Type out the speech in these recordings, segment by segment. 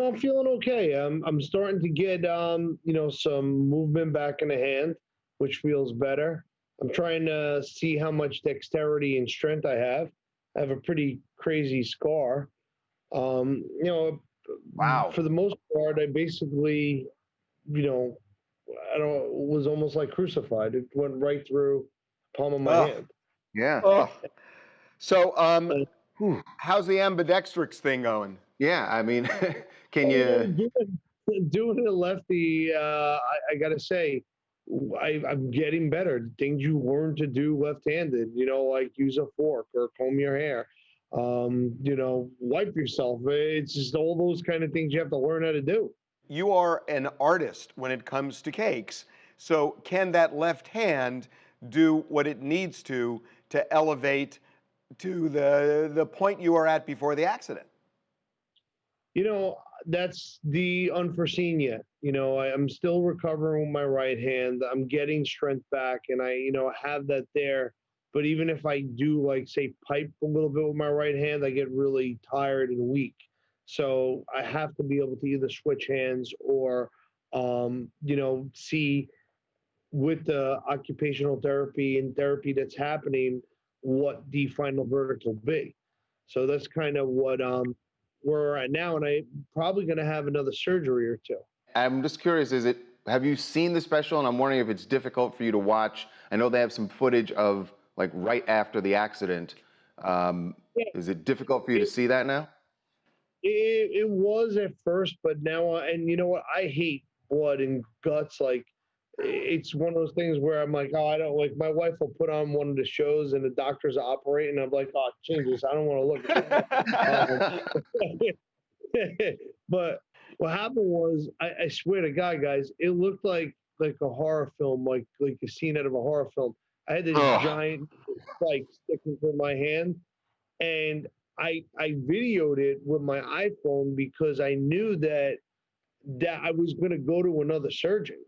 I'm feeling okay. I'm starting to get some movement back in the hand, which feels better. I'm trying to see how much dexterity and strength I have. I have a pretty crazy scar. Um, you know, Wow. for the most part, I basically, you know, I don't was almost like crucified. It went right through the palm of my Oh, hand. yeah. Oh, So, whew. how's the ambidextrix thing going? Yeah, I mean, can Oh, you? doing it lefty, I gotta say, I'm getting better. Things you learn to do left-handed, like use a fork or comb your hair, wipe yourself. It's just all those kind of things you have to learn how to do. You are an artist when it comes to cakes. So, can that left hand do what it needs to elevate to the point you were at before the accident? You know, that's the unforeseen yet. I'm still recovering with my right hand. I'm getting strength back, and I have that there. But even if I do, like, say, pipe a little bit with my right hand, I get really tired and weak. So I have to be able to either switch hands or, see with the occupational therapy and therapy that's happening, what the final verdict will be. So that's kind of what where we're at now, and I'm probably going to have another surgery or two. I'm just curious. Have you seen the special? And I'm wondering if it's difficult for you to watch. I know they have some footage of like right after the accident. Um, Yeah, is it difficult for you to it, see that now? it was at first, but now, and you know what? I hate blood and guts. Like, it's one of those things where I'm like, oh, I don't like. My wife will put on one of the shows, and the doctor's operating. I'm like, oh, change this. I don't want to look at this. But what happened was, I swear to God, guys, it looked like a horror film, like a scene out of a horror film. I had this Oh, giant spike sticking through my hand, and I videoed it with my iPhone because I knew that I was going to go to another surgeon,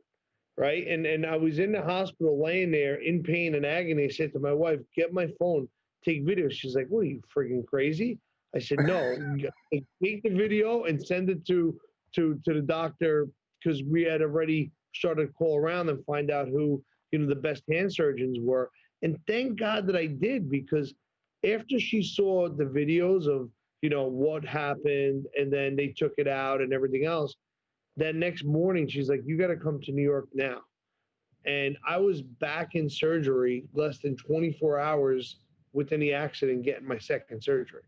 right? And I was in the hospital laying there in pain and agony. I said to my wife, "Get my phone, take videos." She's like, "What are you, freaking crazy?" I said, "No, take the video and send it to the doctor, because we had already started to call around and find out who the best hand surgeons were." And thank God that I did, because after she saw the videos of what happened, and then they took it out and everything else, that next morning she's like, "You got to come to New York now." And I was back in surgery less than 24 hours within the accident, getting my second surgery.